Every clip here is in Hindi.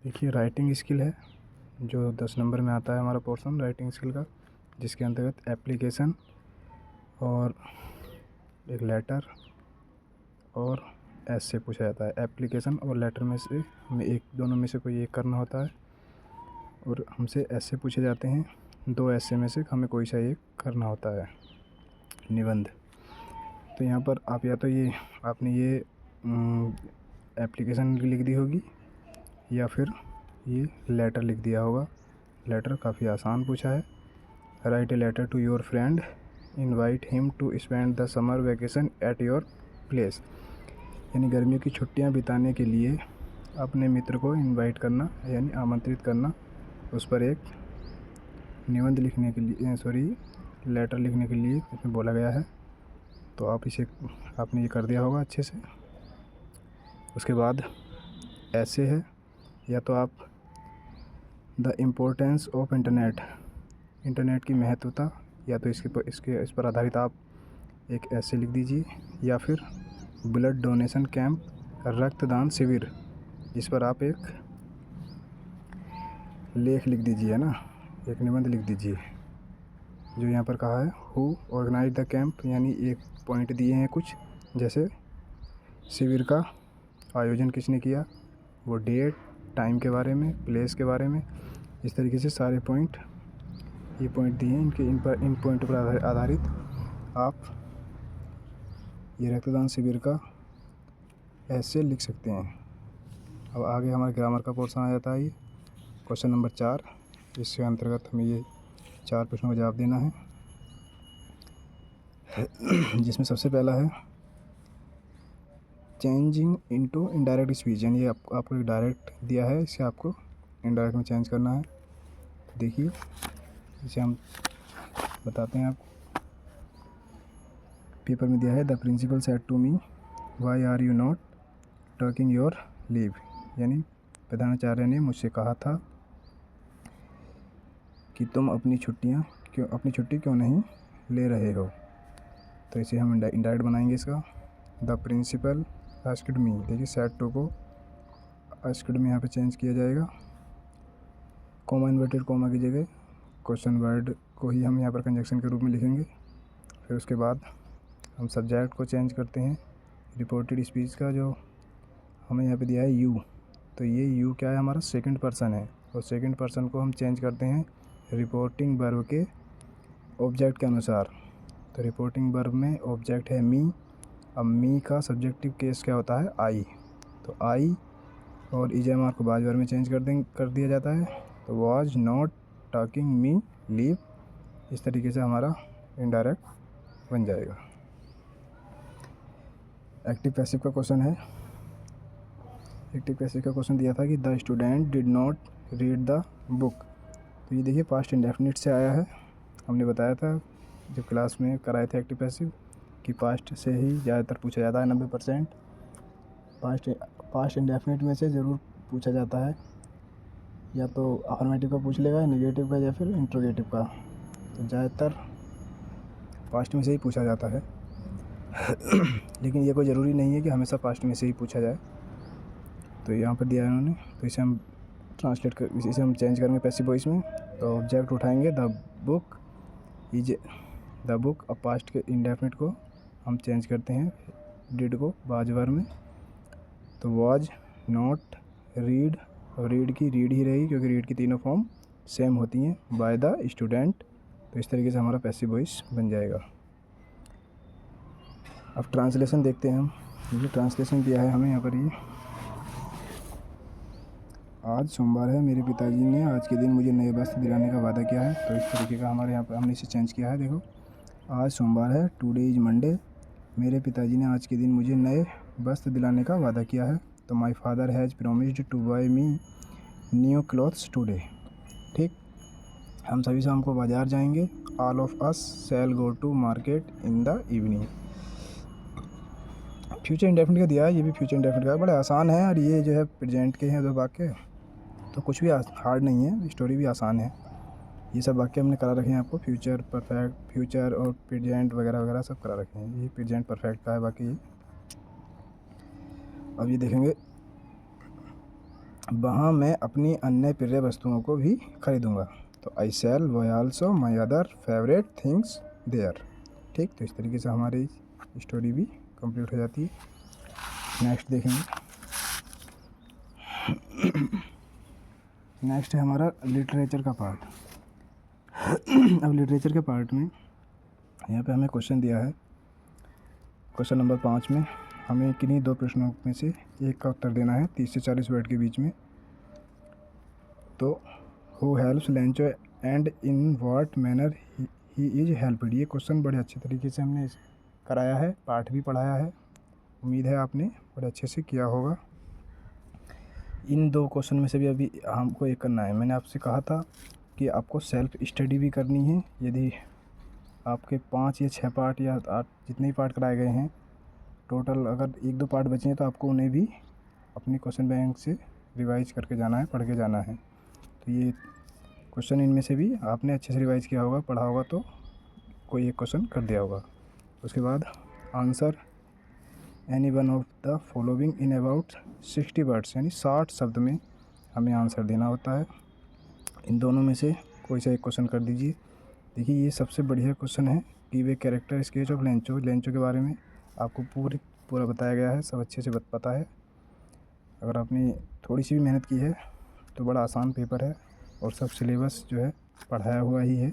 देखिए राइटिंग स्किल है जो 10 नंबर में आता है हमारा पोर्शन राइटिंग स्किल का, जिसके अंतर्गत एप्लीकेशन और एक लेटर और ऐसे पूछा जाता है। एप्लीकेशन और लेटर में से हमें दोनों में से कोई एक करना होता है और हमसे ऐसे पूछे जाते हैं। 2 ऐसे में से हमें कोई सा एक करना होता है निबंध। तो यहाँ पर आप या तो ये आपने ये एप्लीकेशन लिख दी होगी या फिर ये लेटर लिख दिया होगा। लेटर काफ़ी आसान पूछा है। Write a letter to your friend, invite him to spend the summer vacation at your place. यानी गर्मियों की छुट्टियां बिताने के लिए अपने मित्र को इनवाइट करना यानी आमंत्रित करना, उस पर एक निबंध लिखने के लिए लेटर लिखने के लिए इसमें बोला गया है। तो आपने ये कर दिया होगा अच्छे से। उसके बाद ऐसे है, या तो आप द इम्पोर्टेंस ऑफ इंटरनेट की महत्वता, या तो इस पर आधारित आप एक ऐसे लिख दीजिए, या फिर ब्लड डोनेशन कैंप, रक्तदान शिविर, इस पर आप एक लेख लिख दीजिए, है ना, एक निबंध लिख दीजिए। जो यहाँ पर कहा है हु ऑर्गेनाइज द कैंप, यानी एक पॉइंट दिए हैं कुछ, जैसे शिविर का आयोजन किसने किया, वो डेट टाइम के बारे में, प्लेस के बारे में, इस तरीके से सारे ये पॉइंट दिए हैं। इन पॉइंट पर आधारित आप ये रक्तदान शिविर का ऐसे लिख सकते हैं। अब आगे हमारे ग्रामर का पोर्शन आ जाता है। ये क्वेश्चन नंबर 4, इसके अंतर्गत हमें ये 4 प्रश्नों का जवाब देना है, जिसमें सबसे पहला है चेंजिंग इनटू इनडायरेक्ट स्पीच, यानी आपको एक डायरेक्ट दिया है, इसे आपको इनडायरेक्ट में चेंज करना है। देखिए इसे हम बताते हैं आपको। पेपर में दिया है the principal said to me why are you not taking your leave, यानी प्रधानाचार्य ने मुझसे कहा था कि तुम अपनी छुट्टी क्यों नहीं ले रहे हो। तो इसे हम इनडायरेक्ट बनाएंगे इसका। द प्रिंसिपल आस्क्ड मी, देखिए सेड टू को आस्क्ड में यहाँ पे चेंज किया जाएगा, कॉमा इन्वर्टेड कॉमा की जगह क्वेश्चन वर्ड को ही हम यहाँ पर कंजक्शन के रूप में लिखेंगे। फिर उसके बाद हम सब्जेक्ट को चेंज करते हैं। रिपोर्टेड स्पीच का जो हमें यहाँ पे दिया है यू, तो ये यू क्या है, हमारा सेकंड पर्सन है, और सेकंड पर्सन को हम चेंज करते हैं रिपोर्टिंग वर्ब के ऑब्जेक्ट के अनुसार। तो रिपोर्टिंग वर्ब में ऑब्जेक्ट है मी। अब मी का सब्जेक्टिव केस क्या होता है, आई, तो आई और ईजेएमआर को बाज वर्ब में चेंज कर दिया जाता है। तो was not talking me leave, इस तरीके से हमारा इनडायरेक्ट बन जाएगा। एक्टिव पैसिव का क्वेश्चन है। एक्टिव पैसिव का क्वेश्चन दिया था कि the student did not read the book. तो ये देखिए पास्ट इंडेफिनिट से आया है। हमने बताया था जब क्लास में कराए थे एक्टिव पैसिव कि पास्ट से ही ज़्यादातर पूछा जाता है। 90% पास्ट इंडेफिनिट में से ज़रूर पूछा जाता है, या तो अफर्मेटिव का पूछ लेगा, नेगेटिव का, या फिर इंट्रोगेटिव का। तो ज़्यादातर पास्ट में से ही पूछा जाता है। लेकिन ये कोई ज़रूरी नहीं है कि हमेशा पास्ट में से ही पूछा जाए। तो यहाँ पर दिया है उन्होंने, तो इसे हम इसे हम चेंज करेंगे पैसिव वॉइस में। तो ऑब्जेक्ट उठाएंगे द बुक, द बुक। अब पास्ट के इंडेफिनिट को हम चेंज करते हैं डिड को बाज वर्ब में। तो वाज नॉट रीड, और रीड की रीड ही रहेगी क्योंकि रीड की तीनों फॉर्म सेम होती हैं, बाय द स्टूडेंट। तो इस तरीके से हमारा पैसिव वॉइस बन जाएगा। अब ट्रांसलेशन देखते हैं हम। ये ट्रांसलेशन दिया है हमें यहाँ पर। ये आज सोमवार है, मेरे पिताजी ने आज के दिन मुझे नए वस्त्र दिलाने का वादा किया है। तो इस तरीके का हमारे यहाँ पर हमने इसे चेंज किया है। देखो आज सोमवार है, टुडे इज़ मंडे, मेरे पिताजी ने आज के दिन मुझे नए वस्त्र दिलाने का वादा किया है। तो my father has promised to buy me new clothes today. ठीक, हम सभी शाम को बाज़ार जाएंगे। All of us shall go to market in the evening. Future indefinite का दिया है, ये भी फ्यूचर इंडेफिनिट का है, बड़े आसान है। और ये जो है प्रेजेंट के हैं 2 वाक्य, तो कुछ भी हार्ड नहीं है, स्टोरी भी आसान है। ये सब वाक्य हमने करा रखे हैं आपको, फ्यूचर परफेक्ट, फ्यूचर और प्रेजेंट वगैरह वगैरह सब करा रखे हैं। ये प्रेजेंट परफेक्ट का है बाकी। अब ये देखेंगे वहाँ मैं अपनी अन्य प्रिय वस्तुओं को भी खरीदूँगा। तो I shall buy also my other favourite things there. ठीक, तो इस तरीके से हमारी स्टोरी भी कंप्लीट हो जाती है। नेक्स्ट देखेंगे। नेक्स्ट है हमारा लिटरेचर का पार्ट। अब लिटरेचर के पार्ट में यहाँ पे हमें क्वेश्चन दिया है। क्वेश्चन नंबर 5 में हमें किन्हीं 2 प्रश्नों में से एक का उत्तर देना है 30 से 40 वर्ड के बीच में। तो who helps Lencho and in what manner he is helped. ये क्वेश्चन बड़े अच्छे तरीके से हमने कराया है, पाठ भी पढ़ाया है। उम्मीद है आपने बड़े अच्छे से किया होगा। इन 2 क्वेश्चन में से भी अभी हमको एक करना है। मैंने आपसे कहा था कि आपको सेल्फ स्टडी भी करनी है। यदि आपके 5 या 6 पार्ट या 8 जितने भी पार्ट कराए गए हैं टोटल, अगर 1-2 पार्ट बचे हैं तो आपको उन्हें भी अपनी क्वेश्चन बैंक से रिवाइज करके जाना है, पढ़ के जाना है। तो ये क्वेश्चन इनमें से भी आपने अच्छे से रिवाइज किया होगा, पढ़ा होगा तो कोई एक क्वेश्चन कर दिया होगा। उसके बाद answer any one of the following in about 60 words, यानी 60 शब्द में हमें आंसर देना होता है। इन दोनों में से कोई सा एक क्वेश्चन कर दीजिए। देखिए ये सबसे बढ़िया क्वेश्चन है कि वे character sketch of Lencho. Lencho के बारे में आपको पूरा बताया गया है, सब अच्छे से पता है। अगर आपने थोड़ी सी भी मेहनत की है तो बड़ा आसान पेपर है और सब सिलेबस जो है पढ़ाया हुआ ही है।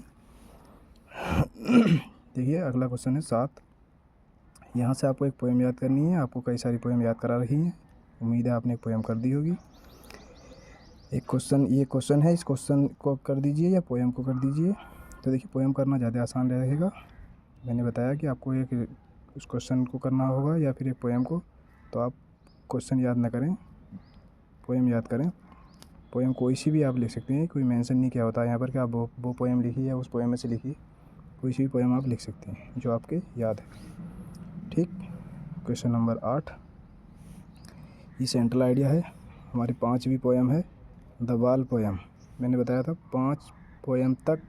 देखिए अगला क्वेश्चन है 7। यहाँ से आपको एक पोएम याद करनी है। आपको कई सारी पोएम याद करा रही हैं, उम्मीद है आपने एक पोएम कर दी होगी। एक क्वेश्चन, ये क्वेश्चन है, इस क्वेश्चन को कर दीजिए या पोएम को कर दीजिए। तो देखिए पोएम करना ज़्यादा आसान रहेगा। मैंने बताया कि आपको एक उस क्वेश्चन को करना होगा या फिर एक पोएम को। तो आप क्वेश्चन याद ना करें, पोएम याद करें। पोएम कोई सी भी आप लिख सकते हैं, कोई मेंशन नहीं किया होता है यहाँ पर कि आप वो पोएम लिखिए या उस पोएम में से लिखिए। कोई सी भी पोएम आप लिख सकते हैं जो आपके याद है। ठीक, क्वेश्चन नंबर 8, ये सेंट्रल आइडिया है। हमारी 5वीं पोएम है द वॉल पोएम। मैंने बताया था 5 पोएम तक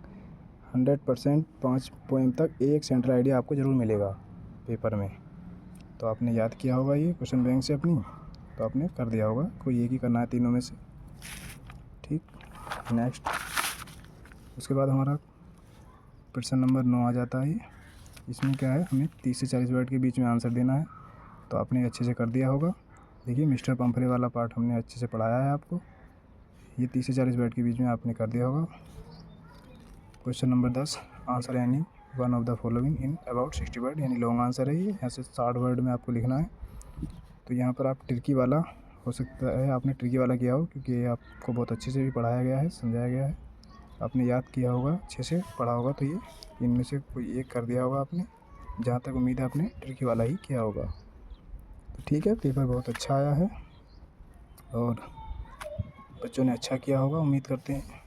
100%, 5 पोएम तक एक सेंट्रल आइडिया आपको ज़रूर मिलेगा पेपर में। तो आपने याद किया होगा ये क्वेश्चन बैंक से अपनी, तो आपने कर दिया होगा। कोई एक ही करना है तीनों में से। ठीक, नेक्स्ट उसके बाद हमारा प्रश्न नंबर 9 आ जाता है। इसमें क्या है, हमें 30 से 40 वर्ड के बीच में आंसर देना है। तो आपने अच्छे से कर दिया होगा। देखिए मिस्टर पंफरे वाला पार्ट हमने अच्छे से पढ़ाया है आपको। ये 30 से 40 वर्ड के बीच में आपने कर दिया होगा। Question number 10, answer any one of the following in about 60 word, यानी लॉन्ग आंसर है ये। यहाँ से 60 वर्ड में आपको लिखना है। तो यहाँ पर आप ट्रिकी वाला, हो सकता है आपने ट्रिकी वाला किया हो क्योंकि ये आपको बहुत अच्छे से भी पढ़ाया गया है, समझाया गया है, आपने याद किया होगा, अच्छे से पढ़ा होगा। तो ये इनमें से कोई एक कर दिया होगा आपने। जहाँ तक उम्मीद है आपने ट्रिकी वाला ही किया होगा। तो ठीक है, पेपर बहुत अच्छा आया है और बच्चों ने अच्छा किया होगा, उम्मीद करते हैं।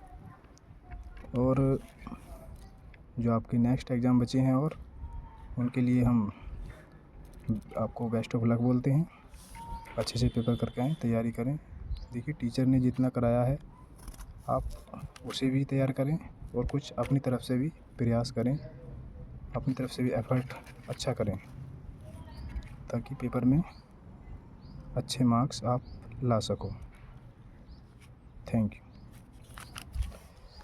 और जो आपके नेक्स्ट एग्ज़ाम बचे हैं और उनके लिए हम आपको बेस्ट ऑफ लक बोलते हैं। अच्छे से पेपर करके आएँ, तैयारी करें। देखिए टीचर ने जितना कराया है आप उसे भी तैयार करें और कुछ अपनी तरफ से भी प्रयास करें, अपनी तरफ से भी एफ़र्ट अच्छा करें ताकि पेपर में अच्छे मार्क्स आप ला सको। Thank you.